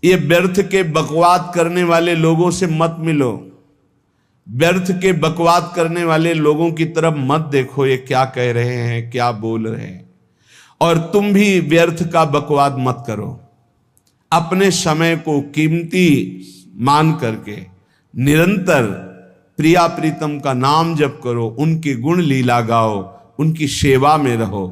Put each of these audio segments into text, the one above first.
ये व्यर्थ के बकवाद करने वाले लोगों से मत मिलो, व्यर्थ के बकवाद करने वाले लोगों की तरफ मत देखो, ये क्या कह रहे हैं, क्या बोल रहे हैं। और तुम भी व्यर्थ का बकवाद मत करो। अपने समय को कीमती मान करके निरंतर प्रिया प्रीतम का नाम जप करो, उनके गुण लीला गाओ, उनकी सेवा में रहो।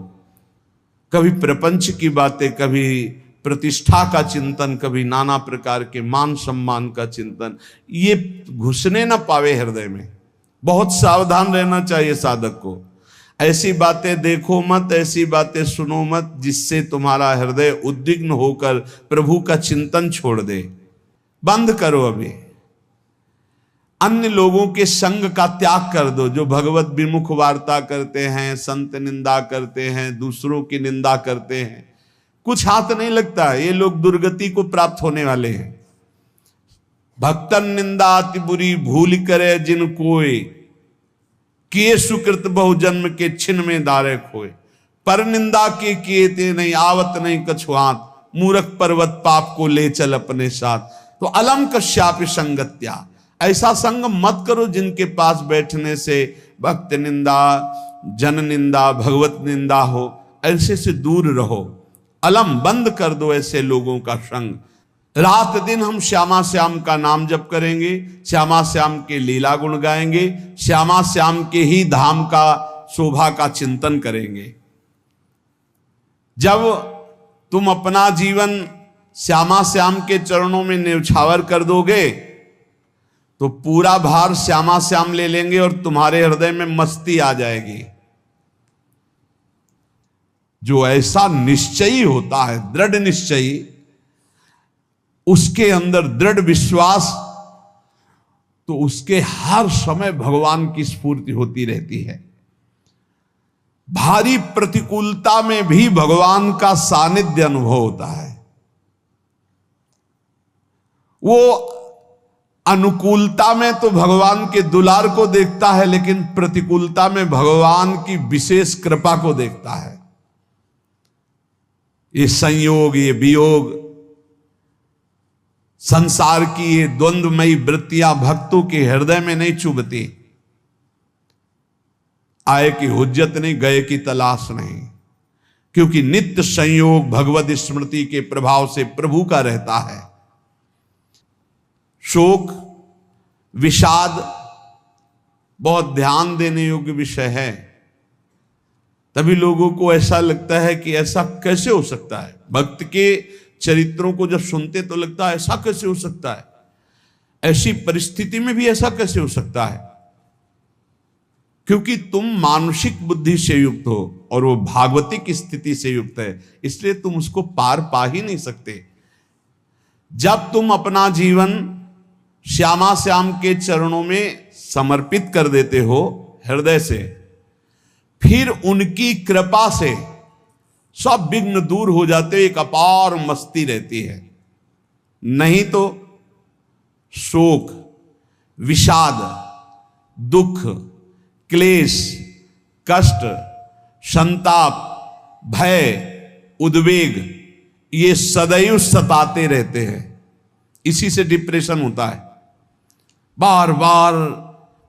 कभी प्रपंच की बातें, कभी प्रतिष्ठा का चिंतन, कभी नाना प्रकार के मान सम्मान का चिंतन, ये घुसने ना पावे हृदय में। बहुत सावधान रहना चाहिए साधक को। ऐसी बातें देखो मत, ऐसी बातें सुनो मत जिससे तुम्हारा हृदय उद्विग्न होकर प्रभु का चिंतन छोड़ दे। बंद करो अभी। अन्य लोगों के संग का त्याग कर दो, जो भगवत विमुख वार्ता करते हैं, संत निंदा करते हैं, दूसरों की निंदा करते हैं। कुछ हाथ नहीं लगता, ये लोग दुर्गति को प्राप्त होने वाले हैं। भक्तन निंदा अति बुरी भूल करे जिन कोय, किए सुकृत बहु जन्म के छिन में दारे खोए। पर निंदा के किए ते नहीं आवत नहीं कछुआत, मूर्ख पर्वत पाप को ले चल अपने साथ। तो अलम कश्यापि संगत्या, ऐसा संग मत करो जिनके पास बैठने से भक्त निंदा, जन निंदा, भगवत निंदा हो। ऐसे से दूर रहो। अलम बंद कर दो ऐसे लोगों का संग। रात दिन हम श्यामा श्याम का नाम जप करेंगे, श्यामा श्याम के लीला गुण गाएंगे, श्यामा श्याम के ही धाम का शोभा का चिंतन करेंगे। जब तुम अपना जीवन श्यामा श्याम के चरणों में न्यौछावर कर दोगे तो पूरा भार श्यामा श्याम ले लेंगे और तुम्हारे हृदय में मस्ती आ जाएगी। जो ऐसा निश्चयी होता है, दृढ़ निश्चयी, उसके अंदर दृढ़ विश्वास, तो उसके हर समय भगवान की स्फूर्ति होती रहती है। भारी प्रतिकूलता में भी भगवान का सानिध्य अनुभव होता है। वो अनुकूलता में तो भगवान के दुलार को देखता है, लेकिन प्रतिकूलता में भगवान की विशेष कृपा को देखता है। ये संयोग, ये वियोग, संसार की ये द्वंद्वमयी वृत्तियां भक्तों के हृदय में नहीं चुभती। आए की हुज्जत नहीं, गए की तलाश नहीं, क्योंकि नित्य संयोग भगवत स्मृति के प्रभाव से प्रभु का रहता है। शोक, विषाद बहुत ध्यान देने योग्य विषय है। तभी लोगों को ऐसा लगता है कि ऐसा कैसे हो सकता है। भक्त के चरित्रों को जब सुनते तो लगता है ऐसा कैसे हो सकता है, ऐसी परिस्थिति में भी ऐसा कैसे हो सकता है। क्योंकि तुम मानसिक बुद्धि से युक्त हो और वो भागवतिक स्थिति से युक्त है, इसलिए तुम उसको पार पा ही नहीं सकते। जब तुम अपना जीवन श्यामा श्याम के चरणों में समर्पित कर देते हो हृदय से, फिर उनकी कृपा से सब विघ्न दूर हो जाते, एक अपार मस्ती रहती है। नहीं तो शोक, विषाद, दुख, क्लेश, कष्ट, संताप, भय, उद्वेग, ये सदैव सताते रहते हैं। इसी से डिप्रेशन होता है। बार बार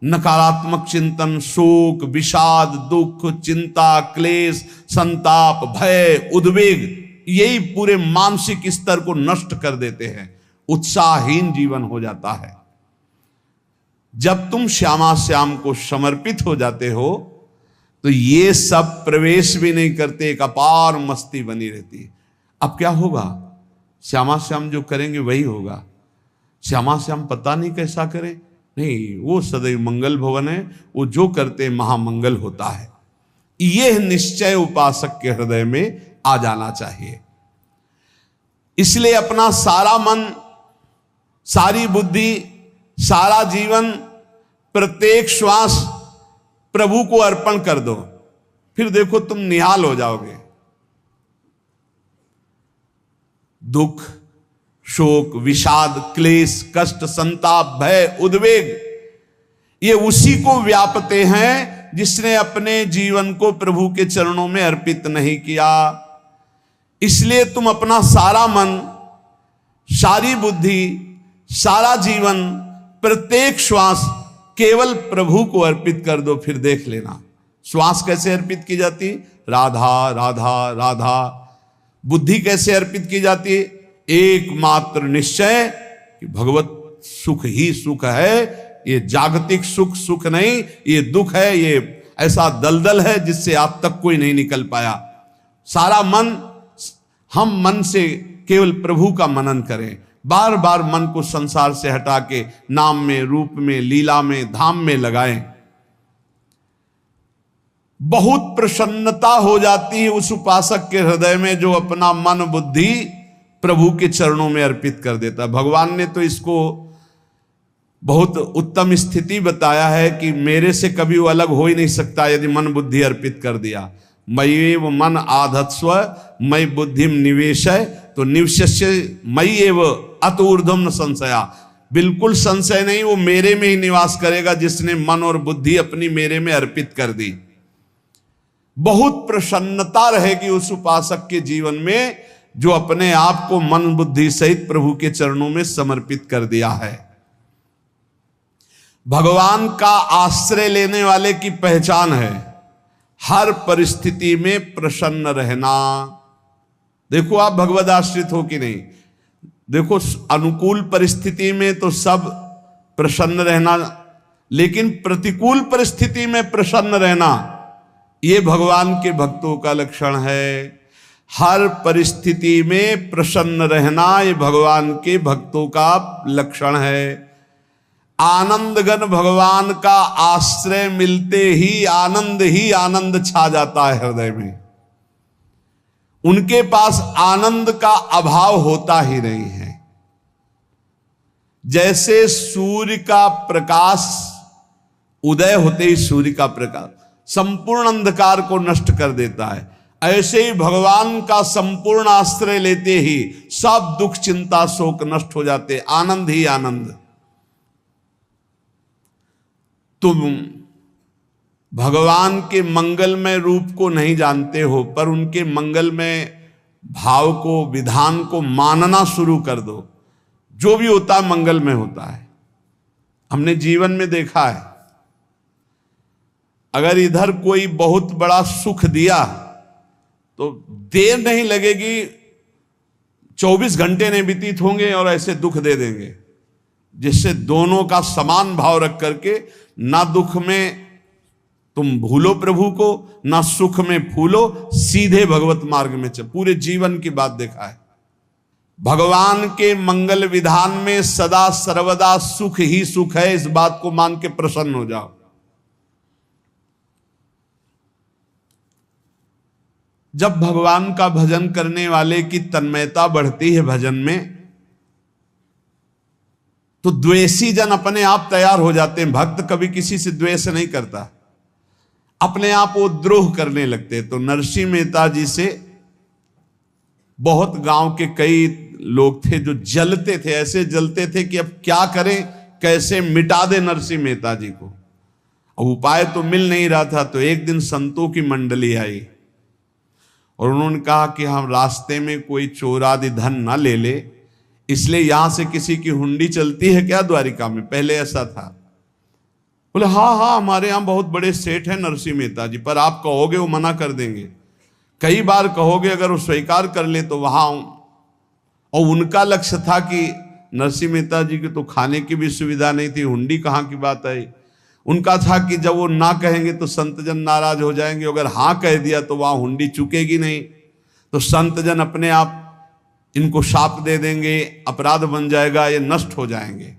नकारात्मक चिंतन, शोक, विषाद, दुख, चिंता, क्लेश, संताप, भय, उद्वेग, यही पूरे मानसिक स्तर को नष्ट कर देते हैं। उत्साहहीन जीवन हो जाता है। जब तुम श्यामा श्याम को समर्पित हो जाते हो तो ये सब प्रवेश भी नहीं करते, एक अपार मस्ती बनी रहती है। अब क्या होगा? श्यामा श्याम जो करेंगे वही होगा। श्यामा श्याम पता नहीं कैसा करें, नहीं, वो सदैव मंगल भवन है, वो जो करते महामंगल होता है। यह निश्चय उपासक के हृदय में आ जाना चाहिए। इसलिए अपना सारा मन, सारी बुद्धि, सारा जीवन, प्रत्येक श्वास प्रभु को अर्पण कर दो, फिर देखो तुम निहाल हो जाओगे। दुख, शोक, विषाद, क्लेश, कष्ट, संताप, भय, उद्वेग, ये उसी को व्यापते हैं जिसने अपने जीवन को प्रभु के चरणों में अर्पित नहीं किया। इसलिए तुम अपना सारा मन, सारी बुद्धि, सारा जीवन, प्रत्येक श्वास केवल प्रभु को अर्पित कर दो, फिर देख लेना श्वास कैसे अर्पित की जाती, राधा राधा राधा। बुद्धि कैसे अर्पित की जाती, एकमात्र निश्चय कि भगवत सुख ही सुख है, ये जागतिक सुख सुख नहीं, ये दुख है, ये ऐसा दलदल है जिससे आज तक कोई नहीं निकल पाया। सारा मन, हम मन से केवल प्रभु का मनन करें, बार बार मन को संसार से हटा के नाम में, रूप में, लीला में, धाम में लगाएं। बहुत प्रसन्नता हो जाती है उस उपासक के हृदय में जो अपना मन बुद्धि प्रभु के चरणों में अर्पित कर देता है। भगवान ने तो इसको बहुत उत्तम स्थिति बताया है कि मेरे से कभी वो अलग हो ही नहीं सकता यदि मन बुद्धि अर्पित कर दिया। मय्येव मन आधत्स्व मयि बुद्धिम निवेशय, तो निवश्य मय्येव अत ऊर्ध्वं न संशया, बिल्कुल संशय नहीं, वो मेरे में ही निवास करेगा जिसने मन और बुद्धि अपनी मेरे में अर्पित कर दी। बहुत प्रसन्नता रहेगी उस उपासक के जीवन में जो अपने आप को मन बुद्धि सहित प्रभु के चरणों में समर्पित कर दिया है। भगवान का आश्रय लेने वाले की पहचान है हर परिस्थिति में प्रसन्न रहना। देखो आप भगवद आश्रित हो कि नहीं, देखो अनुकूल परिस्थिति में तो सब प्रसन्न रहना, लेकिन प्रतिकूल परिस्थिति में प्रसन्न रहना ये भगवान के भक्तों का लक्षण है। हर परिस्थिति में प्रसन्न रहना ये भगवान के भक्तों का लक्षण है। आनंदगन भगवान का आश्रय मिलते ही आनंद छा जाता है हृदय में। उनके पास आनंद का अभाव होता ही नहीं है। जैसे सूर्य का प्रकाश उदय होते ही सूर्य का प्रकाश संपूर्ण अंधकार को नष्ट कर देता है, ऐसे ही भगवान का संपूर्ण आश्रय लेते ही सब दुख चिंता शोक नष्ट हो जाते, आनंद ही आनंद। तुम भगवान के मंगलमय रूप को नहीं जानते हो, पर उनके मंगलमय भाव को, विधान को मानना शुरू कर दो। जो भी होता है मंगलमय होता है। हमने जीवन में देखा है, अगर इधर कोई बहुत बड़ा सुख दिया तो देर नहीं लगेगी, 24 घंटे नहीं व्यतीत होंगे और ऐसे दुख दे देंगे, जिससे दोनों का समान भाव रख करके ना दुख में तुम भूलो प्रभु को, ना सुख में फूलो, सीधे भगवत मार्ग में चल। पूरे जीवन की बात देखा है। भगवान के मंगल विधान में सदा सर्वदा सुख ही सुख है, इस बात को मान के प्रसन्न हो जाओ। जब भगवान का भजन करने वाले की तन्मयता बढ़ती है भजन में, तो द्वेषी जन अपने आप तैयार हो जाते हैं। भक्त कभी किसी से द्वेष नहीं करता, अपने आप वो द्रोह करने लगते। तो नरसिंह मेहता जी से बहुत गांव के कई लोग थे जो जलते थे, ऐसे जलते थे कि अब क्या करें, कैसे मिटा दे नरसिंह मेहता जी को। अब उपाय तो मिल नहीं रहा था। तो एक दिन संतों की मंडली आई और उन्होंने कहा कि हम रास्ते में कोई चोर आदि धन ना ले ले, इसलिए यहां से किसी की हुंडी चलती है क्या द्वारिका में? पहले ऐसा था। बोले हाँ हमारे यहां बहुत बड़े सेठ हैं नरसिंह मेहता जी, पर आप कहोगे वो मना कर देंगे। कई बार कहोगे, अगर वो स्वीकार कर ले तो वहां। और उनका लक्ष्य था कि नरसिंह मेहता जी की तो खाने की भी सुविधा नहीं थी, हुंडी कहाँ की बात आई। उनका था कि जब वो ना कहेंगे तो संतजन नाराज हो जाएंगे, अगर हाँ कह दिया तो वहां हुंडी चुकेगी नहीं, तो संतजन अपने आप इनको शाप दे देंगे, अपराध बन जाएगा, ये नष्ट हो जाएंगे।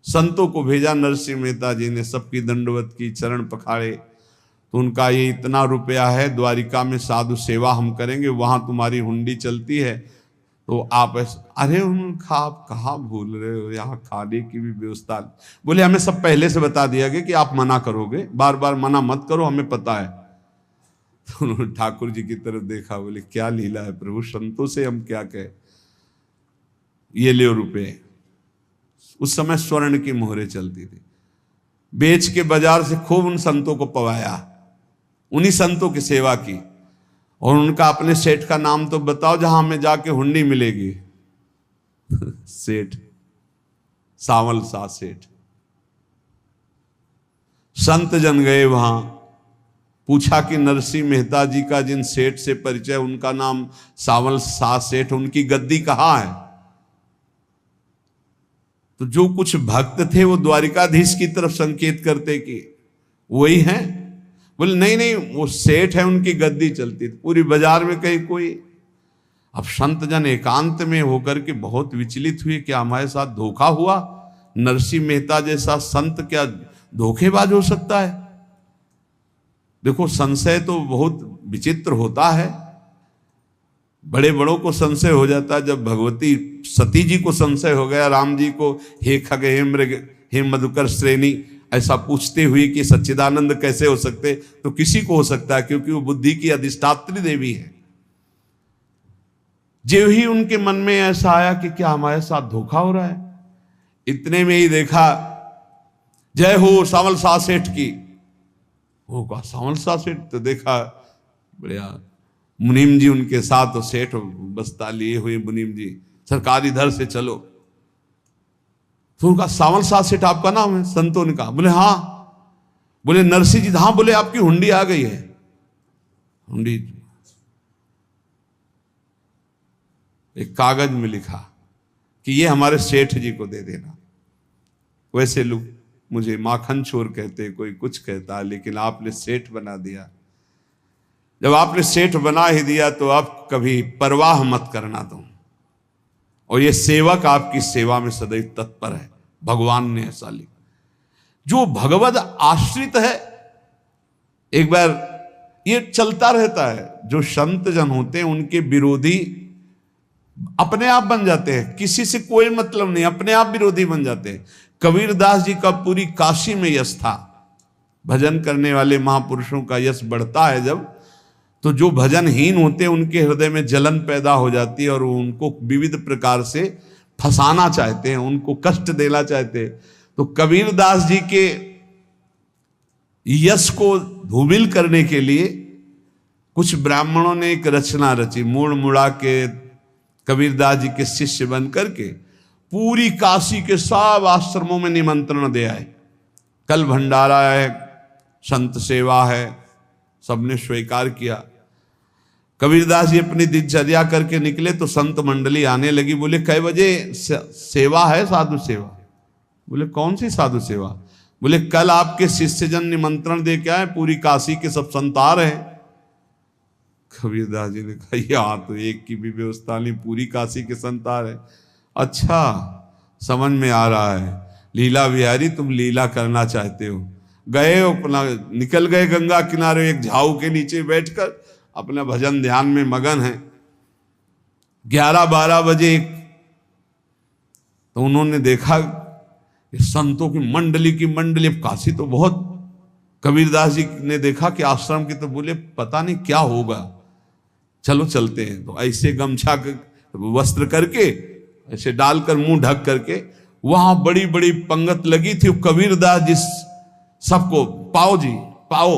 संतों को भेजा नरसिंह मेहता जी ने, सबकी दंडवत की, चरण पखाड़े। तो उनका ये इतना रुपया है, द्वारिका में साधु सेवा हम करेंगे, वहां तुम्हारी हुंडी चलती है, तो आप अरे उनका आप कहाँ भूल रहे हो, यहाँ खाने की भी व्यवस्था। बोले हमें सब पहले से बता दिया गया कि आप मना करोगे, बार बार मना मत करो, हमें पता है। तो उन्होंने ठाकुर जी की तरफ देखा, बोले क्या लीला है प्रभु, संतों से हम क्या कहें, ये ले रुपये। उस समय स्वर्ण की मोहरें चलती थी, बेच के बाजार से खूब उन संतों को पवाया, उन्हीं संतों की सेवा की। और उनका अपने सेठ का नाम तो बताओ जहां हमें जाके हुंडी मिलेगी। सेठ, सावल शाह सेठ। संत जन गए वहां, पूछा कि नरसिंह मेहता जी का जिन सेठ से परिचय, उनका नाम सावल शाह सेठ, उनकी गद्दी कहाँ है? तो जो कुछ भक्त थे वो द्वारिकाधीश की तरफ संकेत करते कि वही हैं। बोले नहीं नहीं, वो सेठ है, उनकी गद्दी चलती। पूरी बाजार में कहीं कोई। अब संत जन एकांत में होकर के बहुत विचलित हुए, क्या हमारे साथ धोखा हुआ? नरसिंह मेहता जैसा संत क्या धोखेबाज हो सकता है? देखो, संशय तो बहुत विचित्र होता है। बड़े बड़ों को संशय हो जाता है। जब भगवती सती जी को संशय हो गया, राम जी को, हे खग हे मृग हे मधुकर श्रेणी, ऐसा पूछते हुए कि सच्चिदानंद कैसे हो सकते, तो किसी को हो सकता है, क्योंकि वो बुद्धि की अधिष्ठात्री देवी है। जो ही उनके मन में ऐसा आया कि क्या हमारे साथ धोखा हो रहा है, इतने में ही देखा जय हो सावल शाह सेठ की। वो कहा सावल शाह सेठ? तो देखा बढ़िया मुनीम जी उनके साथ, सेठ बस्ता लिए हुए मुनीम जी, सरकार इधर से चलो। तो उनका सावल शाह सेठ आपका नाम है? संतों ने कहा। बोले हाँ। बोले नरसिंह जी? हाँ। बोले आपकी हुंडी आ गई है। हुंडी एक कागज में लिखा कि ये हमारे सेठ जी को दे देना। वैसे लोग मुझे माखन चोर कहते, कोई कुछ कहता, लेकिन आपने सेठ बना दिया। जब आपने सेठ बना ही दिया तो आप कभी परवाह मत करना तुम। और ये सेवक आपकी सेवा में सदैव तत्पर है। भगवान ने ऐसा लिखा। जो भगवद आश्रित है, एक बार ये चलता रहता है, जो संत जन होते हैं उनके विरोधी अपने आप बन जाते हैं, किसी से कोई मतलब नहीं, अपने आप विरोधी बन जाते हैं। कबीरदास जी का पूरी काशी में यश था। भजन करने वाले महापुरुषों का यश बढ़ता है जब, तो जो भजनहीन होते हैं उनके हृदय में जलन पैदा हो जाती है और वो उनको विविध प्रकार से फंसाना चाहते हैं, उनको कष्ट देना चाहते हैं। तो कबीरदास जी के यश को धूमिल करने के लिए कुछ ब्राह्मणों ने एक रचना रची। मुड़ मुड़ा के कबीरदास जी के शिष्य बन करके पूरी काशी के सब आश्रमों में निमंत्रण दे आए। कल भंडारा है, संत सेवा है, सबने स्वीकार किया। कबीरदास जी अपनी दिनचर्या करके निकले तो संत मंडली आने लगी। बोले कै बजे सेवा है? साधु सेवा। बोले कौन सी साधु सेवा? बोले कल आपके शिष्यजन निमंत्रण दे के आए, पूरी काशी के सब संत आ रहे हैं। कबीरदास जी ने कहा यहाँ तो एक की भी व्यवस्था नहीं, पूरी काशी के संत आ रहे। अच्छा, समझ में आ रहा है, लीला बिहारी तुम लीला करना चाहते हो। गए अपना निकल गए गंगा किनारे, एक झाऊ के नीचे बैठकर अपना भजन ध्यान में मगन है। 11-12 बजे तो उन्होंने देखा संतों की मंडली, काशी तो बहुत। कबीरदास जी ने देखा कि आश्रम की, तो बोले पता नहीं क्या होगा, चलो चलते हैं। तो ऐसे गमछा वस्त्र करके ऐसे डालकर मुंह ढक करके, वहां बड़ी बड़ी पंगत लगी थी। कबीरदास जी सबको पाओ जी पाओ।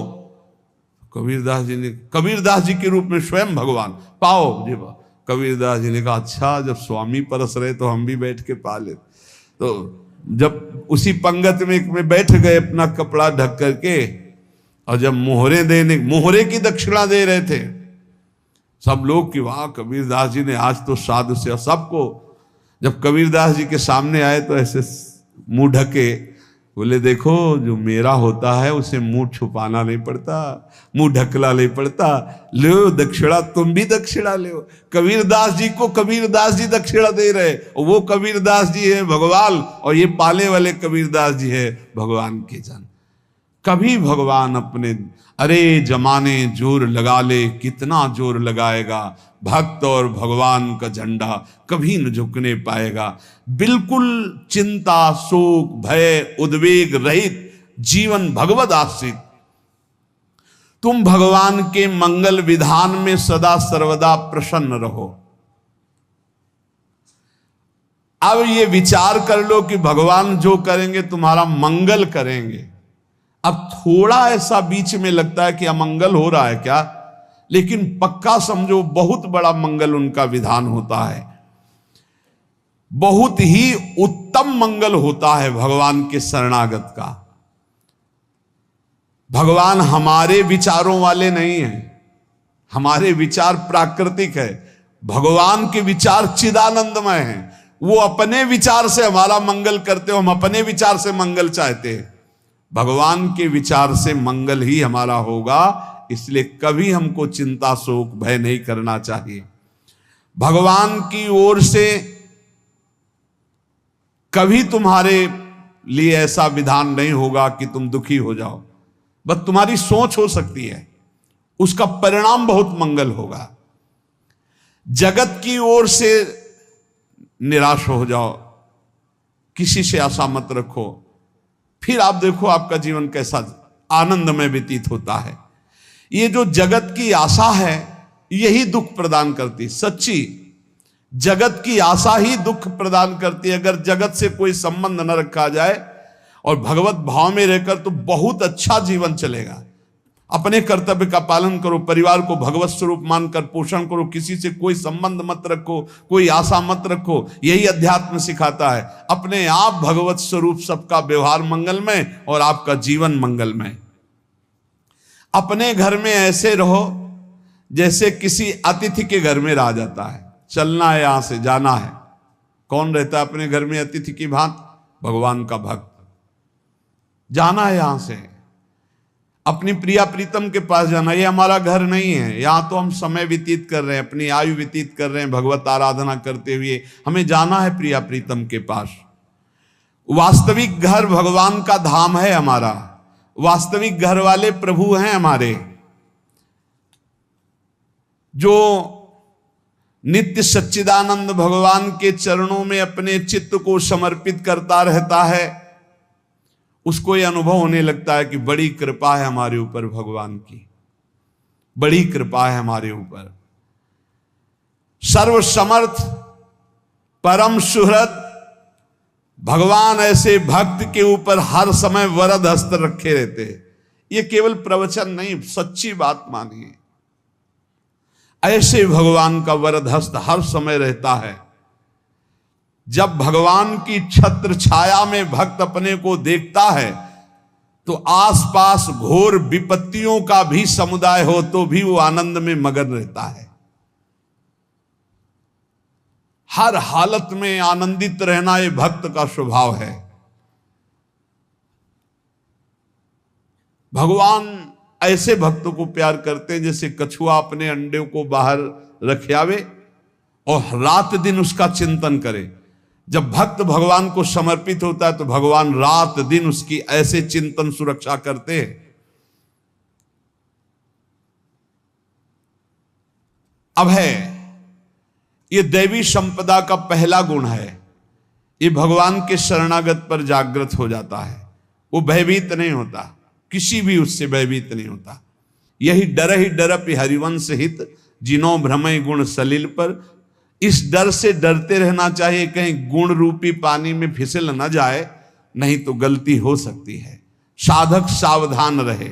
कबीरदास जी के रूप में स्वयं भगवान पाओ जी। कबीरदास जी ने कहा अच्छा, जब स्वामी परस रहे तो हम भी बैठ के पा ले। तो जब उसी पंगत में बैठ गए अपना कपड़ा ढक करके, और जब मोहरे की दक्षिणा दे रहे थे सब लोग कि वाह कबीरदास जी ने आज तो साधु से। सबको जब कबीरदास जी के सामने आए तो ऐसे मुंह ढके, बोले देखो जो मेरा होता है उसे मुंह छुपाना नहीं पड़ता, मुंह ढकला नहीं पड़ता। लो दक्षिणा, तुम भी दक्षिणा लो। कबीरदास जी को कबीरदास जी दक्षिणा दे रहे, और वो कबीरदास जी है भगवान, और ये पाले वाले कबीरदास जी है भगवान के जन। कभी भगवान अपने, अरे जमाने जोर लगा ले, कितना जोर लगाएगा, भक्त और भगवान का झंडा कभी न झुकने पाएगा। बिल्कुल चिंता शोक भय उद्वेग रहित जीवन भगवद आश्रित। तुम भगवान के मंगल विधान में सदा सर्वदा प्रसन्न रहो। अब ये विचार कर लो कि भगवान जो करेंगे तुम्हारा मंगल करेंगे। अब थोड़ा ऐसा बीच में लगता है कि अमंगल हो रहा है क्या, लेकिन पक्का समझो बहुत बड़ा मंगल उनका विधान होता है। बहुत ही उत्तम मंगल होता है भगवान के शरणागत का। भगवान हमारे विचारों वाले नहीं हैं, हमारे विचार प्राकृतिक है, भगवान के विचार चिदानंदमय हैं। वो अपने विचार से हमारा मंगल करते हो, हम अपने विचार से मंगल चाहते हैं। भगवान के विचार से मंगल ही हमारा होगा, इसलिए कभी हमको चिंता शोक भय नहीं करना चाहिए। भगवान की ओर से कभी तुम्हारे लिए ऐसा विधान नहीं होगा कि तुम दुखी हो जाओ, बस तुम्हारी सोच हो सकती है, उसका परिणाम बहुत मंगल होगा। जगत की ओर से निराश हो जाओ, किसी से आशा मत रखो, फिर आप देखो आपका जीवन कैसा आनंदमय व्यतीत होता है। ये जो जगत की आशा है यही दुख प्रदान करती, सच्ची जगत की आशा ही दुख प्रदान करती है। अगर जगत से कोई संबंध न रखा जाए और भगवत भाव में रहकर तो बहुत अच्छा जीवन चलेगा। अपने कर्तव्य का पालन करो, परिवार को भगवत स्वरूप मानकर पोषण करो, किसी से कोई संबंध मत रखो, कोई आशा मत रखो, यही अध्यात्म सिखाता है। अपने आप भगवत स्वरूप, सबका व्यवहार मंगलमय और आपका जीवन मंगलमय। अपने घर में ऐसे रहो जैसे किसी अतिथि के घर में रह जाता है, चलना है यहां से जाना है। कौन रहता है अपने घर में अतिथि की भांति? भगवान का भक्त। जाना है यहां से, अपनी प्रिया प्रीतम के पास जाना। ये हमारा घर नहीं है, यहां तो हम समय व्यतीत कर रहे हैं, अपनी आयु व्यतीत कर रहे हैं भगवत आराधना करते हुए। हमें जाना है प्रिया प्रीतम के पास। वास्तविक घर भगवान का धाम है हमारा, वास्तविक घर वाले प्रभु हैं हमारे, जो नित्य सच्चिदानंद भगवान के चरणों में अपने चित्त को समर्पित करता रहता है। उसको यह अनुभव होने लगता है कि बड़ी कृपा है हमारे ऊपर, भगवान की बड़ी कृपा है हमारे ऊपर। सर्वसमर्थ परम सुहृद भगवान ऐसे भक्त के ऊपर हर समय वरद हस्त रखे रहते हैं। ये केवल प्रवचन नहीं, सच्ची बात मानिए। ऐसे भगवान का वरद हस्त हर समय रहता है। जब भगवान की छत्र छाया में भक्त अपने को देखता है तो आसपास घोर विपत्तियों का भी समुदाय हो तो भी वो आनंद में मगन रहता है। हर हालत में आनंदित रहना ये भक्त का स्वभाव है। भगवान ऐसे भक्तों को प्यार करते हैं जैसे कछुआ अपने अंडे को बाहर रख आवे और रात दिन उसका चिंतन करे। जब भक्त भगवान को समर्पित होता है तो भगवान रात दिन उसकी ऐसे चिंतन सुरक्षा करते हैं। अभय, ये दैवी संपदा का पहला गुण है। ये भगवान के शरणागत पर जागृत हो जाता है, वो भयभीत नहीं होता, किसी भी उससे भयभीत नहीं होता। यही डरपि हरिवंश हित, जिनो भ्रमय गुण सलिल पर। इस डर से डरते रहना चाहिए कहीं गुण रूपी पानी में फिसल न जाए, नहीं तो गलती हो सकती है। साधक सावधान रहे।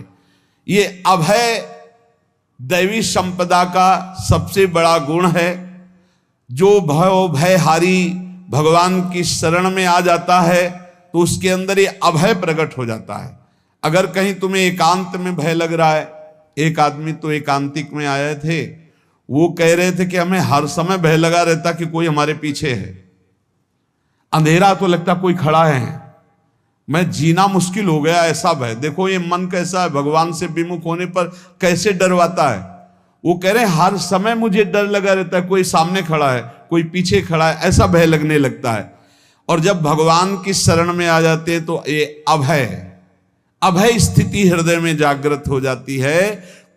ये अभय दैवी संपदा का सबसे बड़ा गुण है। जो भयहारी भगवान की शरण में आ जाता है तो उसके अंदर ये अभय प्रकट हो जाता है। अगर कहीं तुम्हें एकांत में भय लग रहा है, एक आदमी तो एकांतिक में आए थे, वो कह रहे थे कि हमें हर समय भय लगा रहता कि कोई हमारे पीछे है, अंधेरा तो लगता कोई खड़ा है, मैं जीना मुश्किल हो गया, ऐसा भय। देखो ये मन कैसा है, भगवान से विमुख होने पर कैसे डरवाता है। वो कह रहे हैं हर समय मुझे डर लगा रहता है, कोई सामने खड़ा है, कोई पीछे खड़ा है, ऐसा भय लगने लगता है। और जब भगवान की शरण में आ जाते हैं तो ये अभय स्थिति हृदय में जागृत हो जाती है।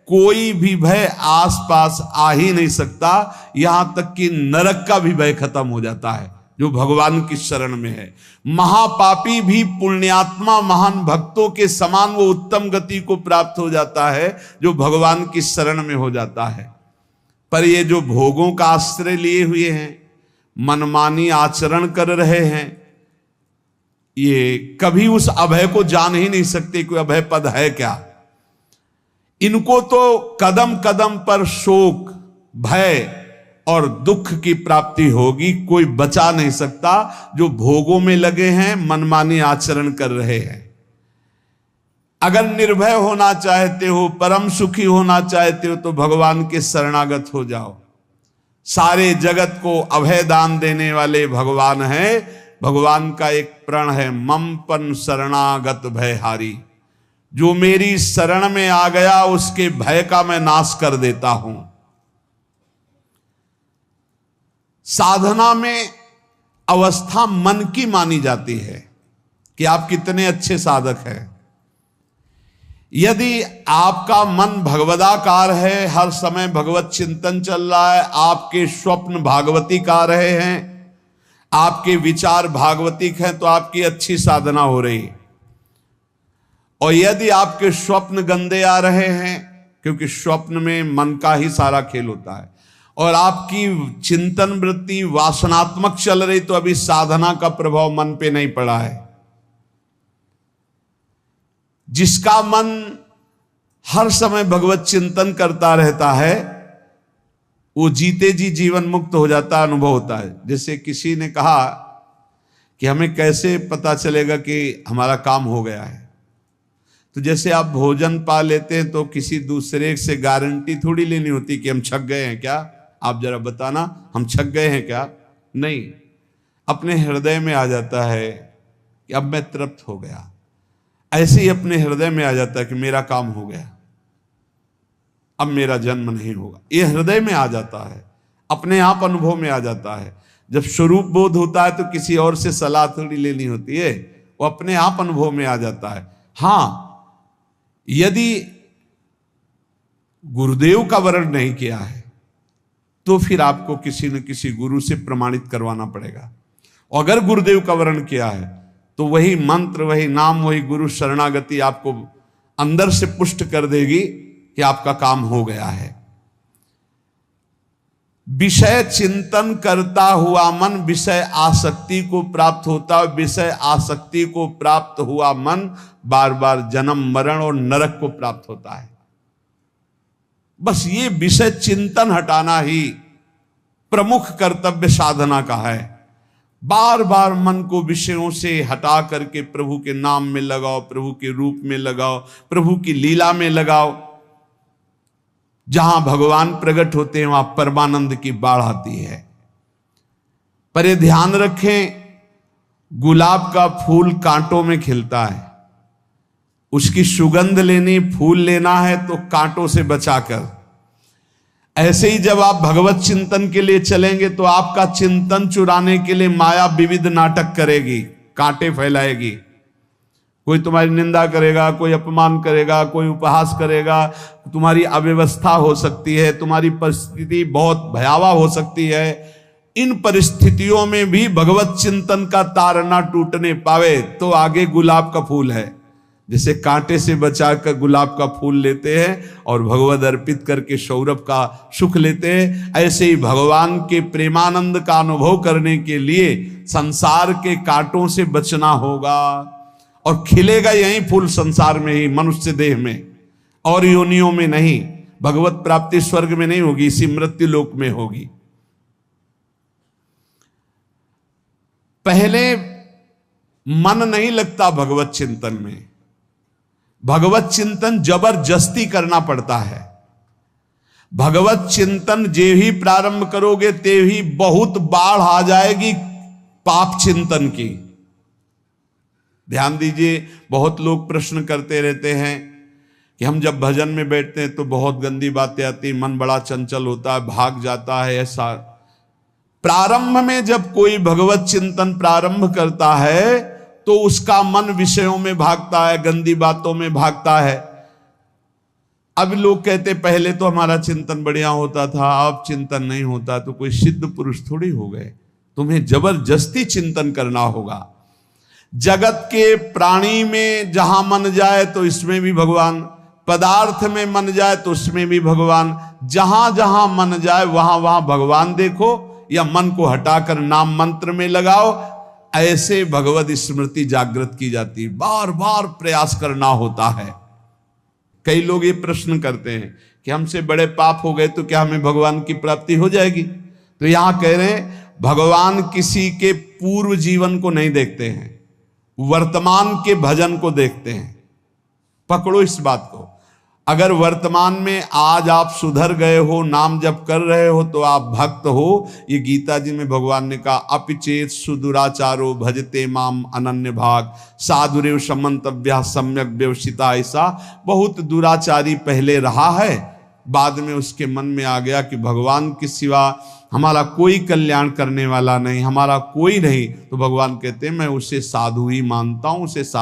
कोई भी भय आसपास आ ही नहीं सकता, यहां तक कि नरक का भी भय खत्म हो जाता है जो भगवान की शरण में है। महापापी भी पुण्यात्मा महान भक्तों के समान वो उत्तम गति को प्राप्त हो जाता है जो भगवान की शरण में हो जाता है। पर ये जो भोगों का आश्रय लिए हुए हैं, मनमानी आचरण कर रहे हैं, ये कभी उस अभय को जान ही नहीं सकते कोई अभय पद है क्या। इनको तो कदम कदम पर शोक, भय और दुख की प्राप्ति होगी। कोई बचा नहीं सकता जो भोगों में लगे हैं, मनमानी आचरण कर रहे हैं। अगर निर्भय होना चाहते हो, परम सुखी होना चाहते हो, तो भगवान के शरणागत हो जाओ। सारे जगत को अभय दान देने वाले भगवान हैं। भगवान का एक प्रण है, ममपन शरणागत भयहारी। जो मेरी शरण में आ गया उसके भय का मैं नाश कर देता हूं। साधना में अवस्था मन की मानी जाती है कि आप कितने अच्छे साधक हैं। यदि आपका मन भगवदाकार है, हर समय भगवत चिंतन चल रहा है, आपके स्वप्न भागवती का रहे हैं, आपके विचार भागवतिक हैं, तो आपकी अच्छी साधना हो रही है। और यदि आपके स्वप्न गंदे आ रहे हैं, क्योंकि स्वप्न में मन का ही सारा खेल होता है, और आपकी चिंतन वृत्ति वासनात्मक चल रही, तो अभी साधना का प्रभाव मन पे नहीं पड़ा है। जिसका मन हर समय भगवत चिंतन करता रहता है, वो जीते जी जीवन मुक्त हो जाता, अनुभव होता है। जैसे किसी ने कहा कि हमें कैसे पता चलेगा कि हमारा काम हो गया है, तो जैसे आप भोजन पा लेते हैं तो किसी दूसरे से गारंटी थोड़ी लेनी होती कि हम छक गए हैं क्या, आप जरा बताना हम छक गए हैं क्या। नहीं, अपने हृदय में आ जाता है कि अब मैं तृप्त हो गया। ऐसे ही अपने हृदय में आ जाता है कि मेरा काम हो गया, अब मेरा जन्म नहीं होगा। ये हृदय में आ जाता है, अपने आप अनुभव में आ जाता है। जब स्वरूप बोध होता है तो किसी और से सलाह थोड़ी लेनी होती है, वो अपने आप अनुभव में आ जाता है। हाँ, यदि गुरुदेव का वर्ण नहीं किया है तो फिर आपको किसी न किसी गुरु से प्रमाणित करवाना पड़ेगा। और अगर गुरुदेव का वर्ण किया है तो वही मंत्र, वही नाम, वही गुरु शरणागति आपको अंदर से पुष्ट कर देगी कि आपका काम हो गया है। विषय चिंतन करता हुआ मन विषय आसक्ति को प्राप्त होता है। विषय आसक्ति को प्राप्त हुआ मन बार बार जन्म मरण और नरक को प्राप्त होता है। बस ये विषय चिंतन हटाना ही प्रमुख कर्तव्य साधना का है। बार बार मन को विषयों से हटा करके प्रभु के नाम में लगाओ, प्रभु के रूप में लगाओ, प्रभु की लीला में लगाओ। जहां भगवान प्रकट होते हैं वहां परमानंद की बाढ़ आती है। पर ये ध्यान रखें, गुलाब का फूल कांटों में खिलता है, उसकी सुगंध लेनी, फूल लेना है तो कांटों से बचाकर। ऐसे ही जब आप भगवत चिंतन के लिए चलेंगे तो आपका चिंतन चुराने के लिए माया विविध नाटक करेगी, कांटे फैलाएगी। कोई तुम्हारी निंदा करेगा, कोई अपमान करेगा, कोई उपहास करेगा, तुम्हारी अव्यवस्था हो सकती है, तुम्हारी परिस्थिति बहुत भयावह हो सकती है। इन परिस्थितियों में भी भगवत चिंतन का तार ना टूटने पावे तो आगे गुलाब का फूल है। जैसे कांटे से बचाकर गुलाब का फूल लेते हैं और भगवद अर्पित करके सौरभ का सुख लेते हैं, ऐसे ही भगवान के प्रेमानंद का अनुभव करने के लिए संसार के कांटों से बचना होगा। और खिलेगा यही फूल संसार में ही, मनुष्य देह में, और योनियों में नहीं। भगवत प्राप्ति स्वर्ग में नहीं होगी, इसी मृत्यु लोक में होगी। पहले मन नहीं लगता भगवत चिंतन में, भगवत चिंतन जबरदस्ती करना पड़ता है। भगवत चिंतन जे ही प्रारंभ करोगे ते ही बहुत बाढ़ आ जाएगी पाप चिंतन की। ध्यान दीजिए, बहुत लोग प्रश्न करते रहते हैं कि हम जब भजन में बैठते हैं तो बहुत गंदी बातें आती, मन बड़ा चंचल होता है, भाग जाता है। ऐसा प्रारंभ में जब कोई भगवत चिंतन प्रारंभ करता है तो उसका मन विषयों में भागता है, गंदी बातों में भागता है। अब लोग कहते पहले तो हमारा चिंतन बढ़िया होता था, अब चिंतन नहीं होता। तो कोई सिद्ध पुरुष थोड़ी हो गए, तुम्हें जबरदस्ती चिंतन करना होगा। जगत के प्राणी में जहां मन जाए तो इसमें भी भगवान, पदार्थ में मन जाए तो उसमें भी भगवान। जहां जहां मन जाए वहां वहां भगवान देखो, या मन को हटाकर नाम मंत्र में लगाओ। ऐसे भगवत स्मृति जागृत की जाती है, बार बार प्रयास करना होता है। कई लोग ये प्रश्न करते हैं कि हमसे बड़े पाप हो गए तो क्या हमें भगवान की प्राप्ति हो जाएगी? तो यहां कह रहे हैं भगवान किसी के पूर्व जीवन को नहीं देखते हैं, वर्तमान के भजन को देखते हैं। पकड़ो इस बात को। अगर वर्तमान में आज आप सुधर गए हो, नाम जप कर रहे हो, तो आप भक्त हो। ये गीता जी में भगवान ने कहा, अपिचेत सुदुराचारो भजते माम अनन्य भाग साधुरेव समंतव्या सम्यक व्यवसिता। ऐसा बहुत दुराचारी पहले रहा है, बाद में उसके मन में आ गया कि भगवान के सिवा हमारा कोई कल्याण करने वाला नहीं, हमारा कोई नहीं। तो भगवान कहते हैं मैं उसे साधु ही मानता हूं, उसे साधु